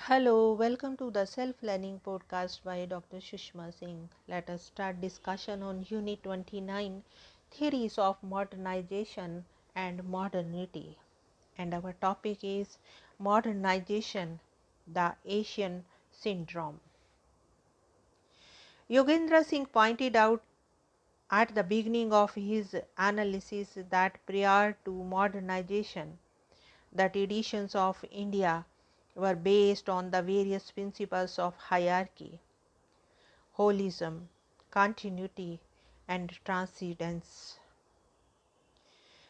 Hello, welcome to the Self-Learning Podcast by Dr. Sushma Singh. Let us start discussion on Unit 29, Theories of Modernization and Modernity. And our topic is Modernization, the Asian Syndrome. Yogendra Singh pointed out at the beginning of his analysis that prior to modernization, the traditions of India were based on the various principles of hierarchy, holism, continuity, and transcendence.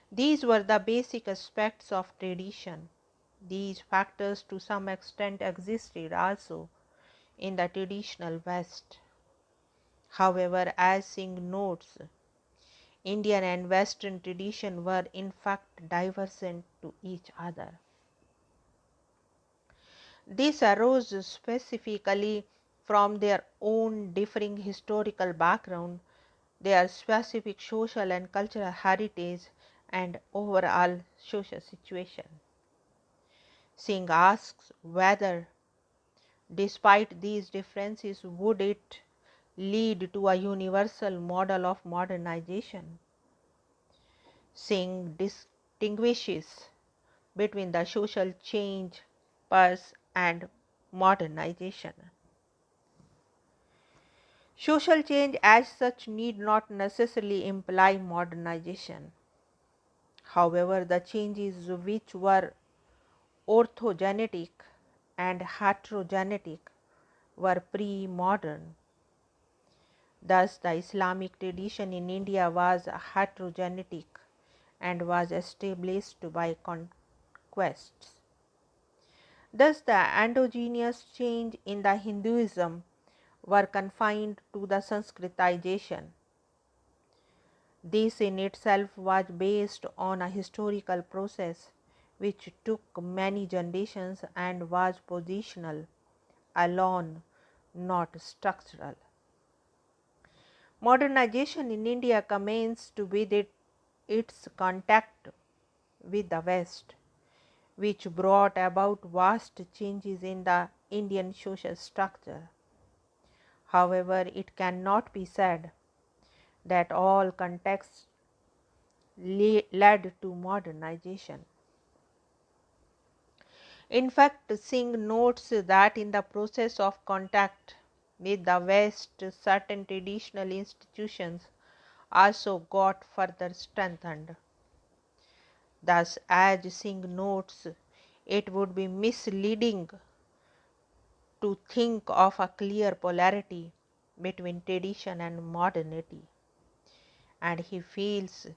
These were the basic aspects of tradition. These factors to some extent existed also in the traditional West. However, as Singh notes, Indian and Western tradition were in fact divergent to each other. This arose specifically from their own differing historical background, their specific social and cultural heritage, and overall social situation. Singh asks whether, despite these differences, would it lead to a universal model of modernization? Singh distinguishes between the social change, pulse, and modernization. Social change as such need not necessarily imply modernization. However, the changes which were orthogenetic and heterogenetic were pre-modern. Thus, the Islamic tradition in India was heterogenetic and was established by conquests. Thus, the endogenous change in the Hinduism were confined to the Sanskritization. This in itself was based on a historical process which took many generations and was positional alone, not structural. Modernization in India commenced with its contact with the West, which brought about vast changes in the Indian social structure. However, it cannot be said that all contexts led to modernization. In fact, Singh notes that in the process of contact with the West, certain traditional institutions also got further strengthened. Thus, as Singh notes, it would be misleading to think of a clear polarity between tradition and modernity, and he feels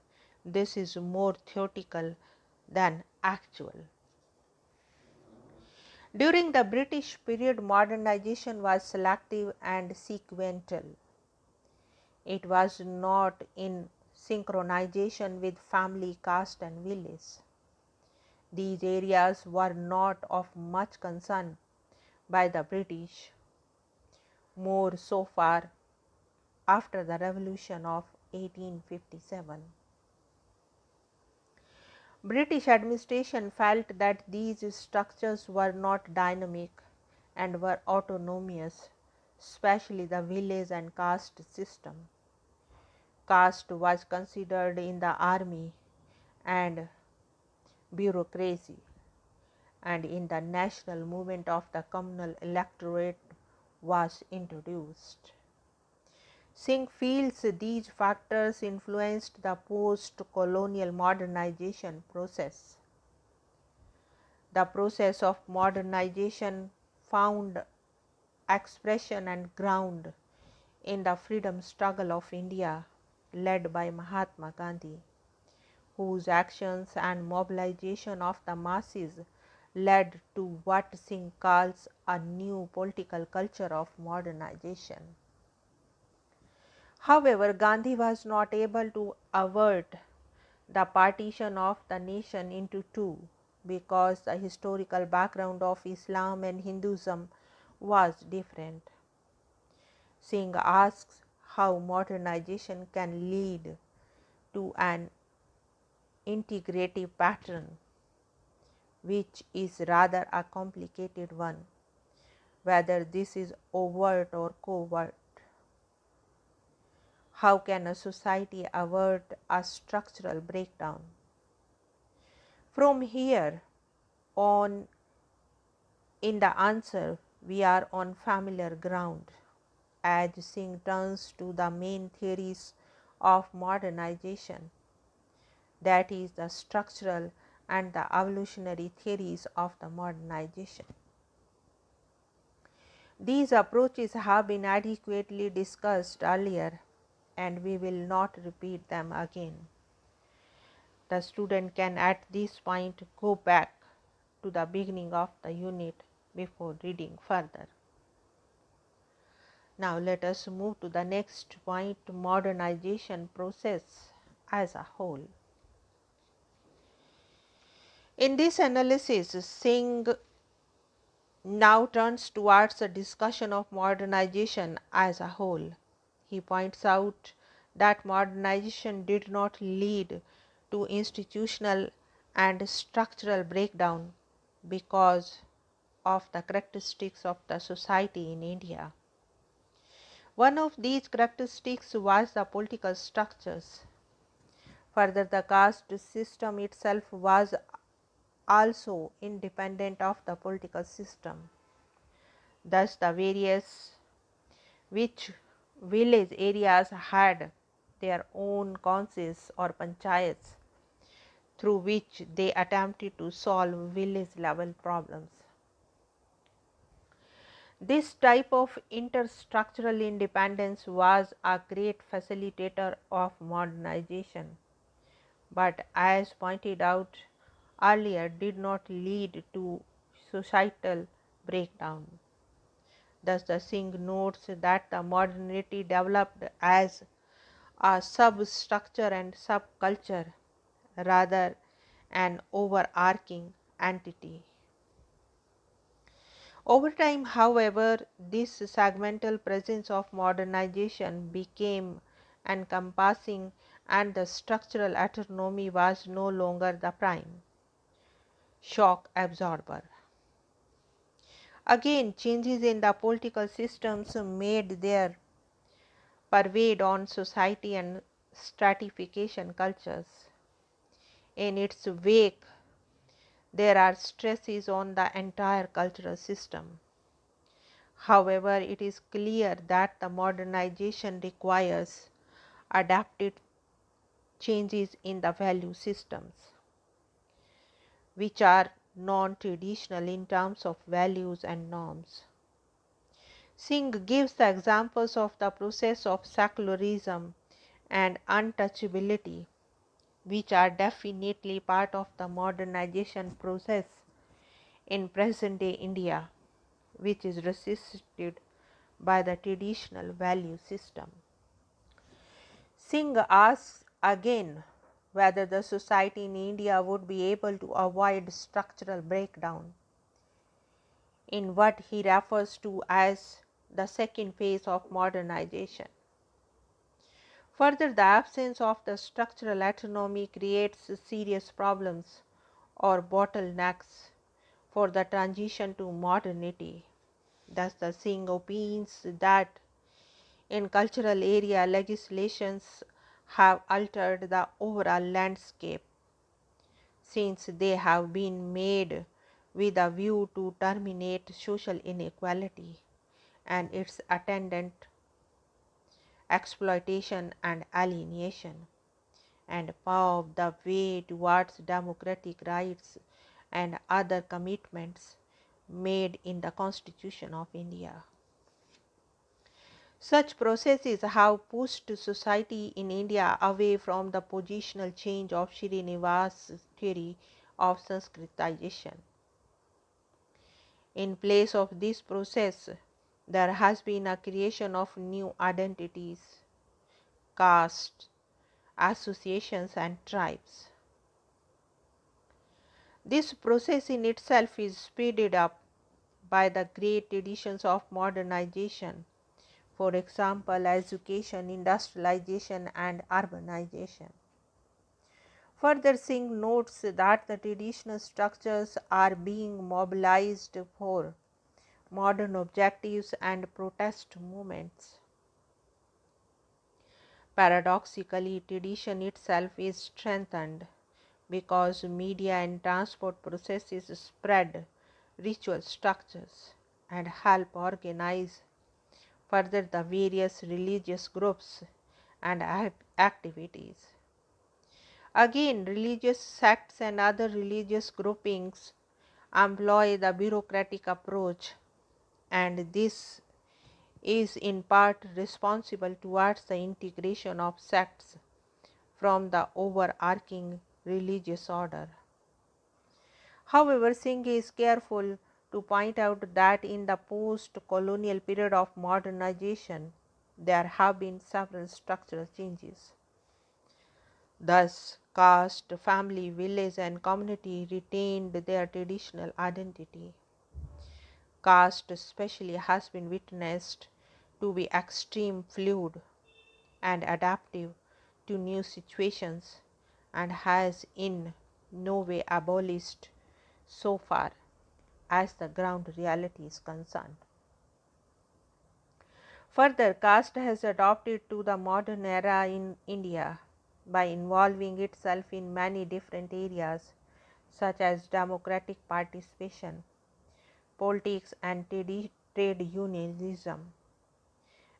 this is more theoretical than actual. During the British period, modernization was selective and sequential. It was not in synchronization with family, caste, and village. These areas were not of much concern by the British, more so far after the Revolution of 1857. British administration felt that these structures were not dynamic and were autonomous, especially the village and caste system. Caste was considered in the army and bureaucracy, and in the national movement of the communal electorate was introduced. Singh feels these factors influenced the post-colonial modernization process. The process of modernization found expression and ground in the freedom struggle of India led by Mahatma Gandhi, whose actions and mobilization of the masses led to what Singh calls a new political culture of modernization. However, Gandhi was not able to avert the partition of the nation into two because the historical background of Islam and Hinduism was different. Singh asks how modernization can lead to an integrative pattern, which is rather a complicated one, whether this is overt or covert. How can a society avert a structural breakdown? From here on, in the answer, we are on familiar ground as Singh turns to the main theories of modernization, that is, the structural and the evolutionary theories of the modernization. These approaches have been adequately discussed earlier, and we will not repeat them again. The student can at this point go back to the beginning of the unit before reading further. Now let us move to the next point, modernization process as a whole. In this analysis, Singh now turns towards a discussion of modernization as a whole. He points out that modernization did not lead to institutional and structural breakdown because of the characteristics of the society in India. One of these characteristics was the political structures. Further, the caste system itself was also independent of the political system. Thus, the various which village areas had their own councils or panchayats through which they attempted to solve village level problems. This type of interstructural independence was a great facilitator of modernization, but as pointed out earlier, did not lead to societal breakdown. Thus, the Singh notes that the modernity developed as a substructure and subculture rather an overarching entity. Over time, however, this segmental presence of modernization became encompassing, and the structural autonomy was no longer the prime shock absorber. Again, changes in the political systems made their pervade on society and stratification cultures. In its wake, there are stresses on the entire cultural system. However, it is clear that the modernization requires adapted changes in the value systems, which are non-traditional in terms of values and norms. Singh gives the examples of the process of secularism and untouchability, which are definitely part of the modernization process in present day India, which is resisted by the traditional value system. Singh asks again whether the society in India would be able to avoid structural breakdown in what he refers to as the second phase of modernization. Further, the absence of the structural autonomy creates serious problems or bottlenecks for the transition to modernity. Thus, the Singh opines that in cultural area, legislations have altered the overall landscape since they have been made with a view to terminate social inequality and its attendant exploitation and alienation, and pave the way towards democratic rights and other commitments made in the Constitution of India. Such processes have pushed society in India away from the positional change of Srinivas's theory of Sanskritization. In place of this process, there has been a creation of new identities, castes, associations, and tribes. This process in itself is speeded up by the great traditions of modernization, for example, education, industrialization, and urbanization. Further, Singh notes that the traditional structures are being mobilized for modern objectives and protest movements. Paradoxically, tradition itself is strengthened because media and transport processes spread ritual structures and help organize further the various religious groups and activities. Again, religious sects and other religious groupings employ the bureaucratic approach, and this is in part responsible towards the integration of sects from the overarching religious order. However, Singh is careful to point out that in the post-colonial period of modernization, there have been several structural changes. Thus, caste, family, village, and community retained their traditional identity. Caste, especially, has been witnessed to be extreme fluid and adaptive to new situations and has in no way abolished so far as the ground reality is concerned. Further, caste has adopted to the modern era in India by involving itself in many different areas such as democratic participation, politics, and trade unionism,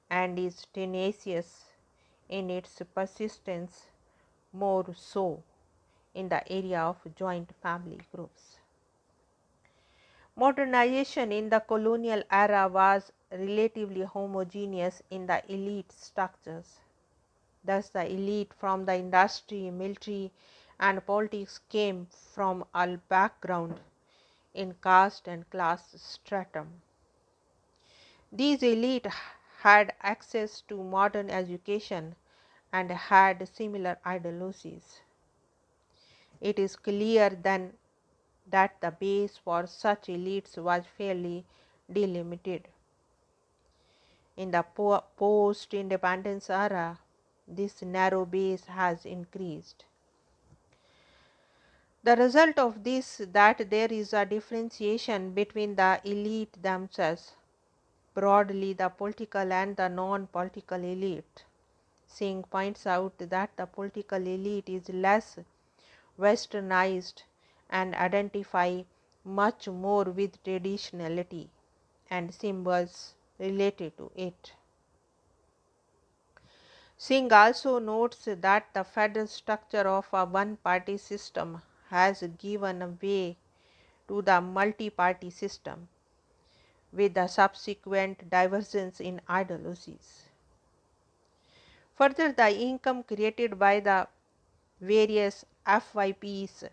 and is tenacious in its persistence, more so in the area of joint family groups. Modernization in the colonial era was relatively homogeneous in the elite structures. Thus, the elite from the industry, military, and politics came from all background in caste and class stratum. These elite had access to modern education and had similar ideologies. It is clear then that the base for such elites was fairly delimited. In the post-independence era, this narrow base has increased. The result of this is that there is a differentiation between the elite themselves, broadly the political and the non-political elite. Singh points out that the political elite is less westernized and identify much more with traditionality and symbols related to it. Singh also notes that the federal structure of a one-party system has given way to the multi-party system, with the subsequent divergence in ideologies. Further, the income created by the various FYPs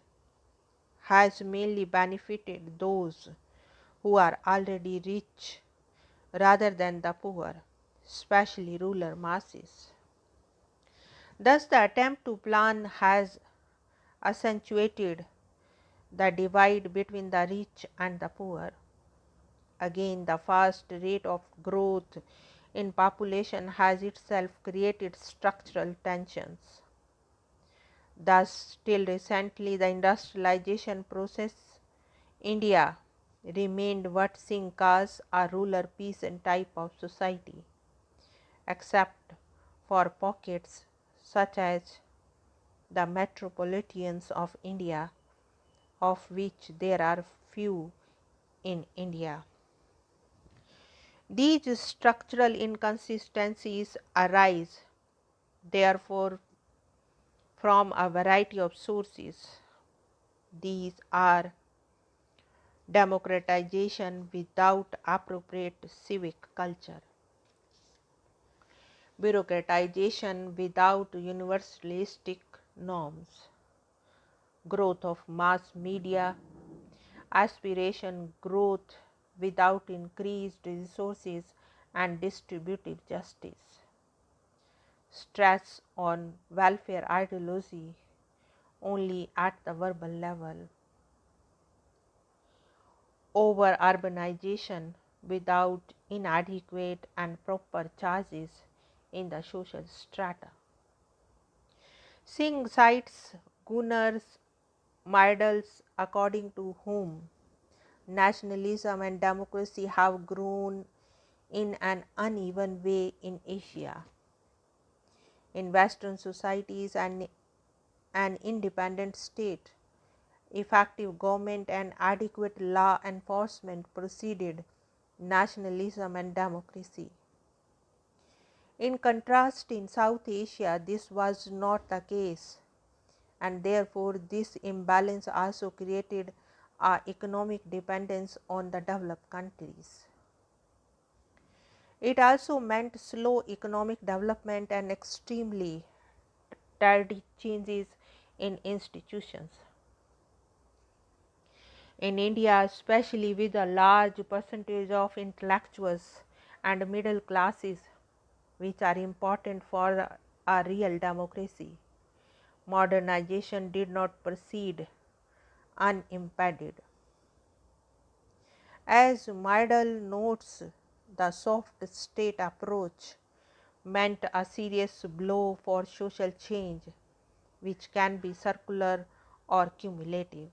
has mainly benefited those who are already rich rather than the poor, especially rural masses. Thus, the attempt to plan has accentuated the divide between the rich and the poor. Again, the fast rate of growth in population has itself created structural tensions. Thus, till recently, the industrialization process India remained what Singh calls a ruler peasant type of society, except for pockets such as the metropolitans of India, of which there are few in India. These structural inconsistencies arise, therefore, from a variety of sources. These are democratization without appropriate civic culture, bureaucratization without universalistic norms, growth of mass media, aspiration growth without increased resources and distributive justice, stress on welfare ideology only at the verbal level, over urbanization without inadequate and proper charges in the social strata. Singh cites Gunnar's models according to whom nationalism and democracy have grown in an uneven way in Asia. In Western societies and an independent state, effective government and adequate law enforcement preceded nationalism and democracy. In contrast, in South Asia, this was not the case, and therefore this imbalance also created a economic dependence on the developed countries. It also meant slow economic development and extremely tardy changes in institutions. In India, especially with a large percentage of intellectuals and middle classes, which are important for a real democracy, modernization did not proceed unimpeded. As Meidel notes, the soft state approach meant a serious blow for social change, which can be circular or cumulative.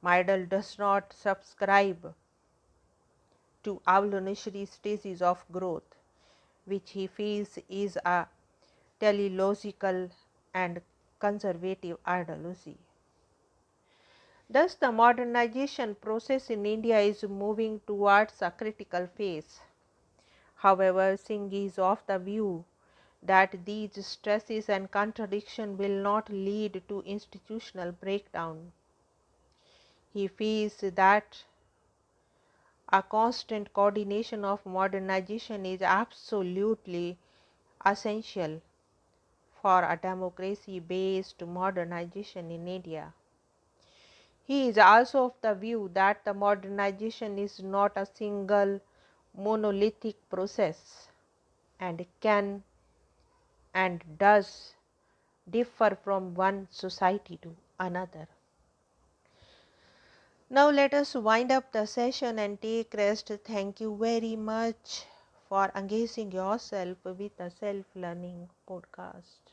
Meidel does not subscribe to evolutionary stages of growth, which he feels is a teleological and conservative ideology. Thus, the modernization process in India is moving towards a critical phase. However, Singh is of the view that these stresses and contradictions will not lead to institutional breakdown. He feels that a constant coordination of modernization is absolutely essential for a democracy based modernization in India. He is also of the view that the modernization is not a single monolithic process and can and does differ from one society to another. Now let us wind up the session and take rest. Thank you very much for engaging yourself with the Self Learning podcast.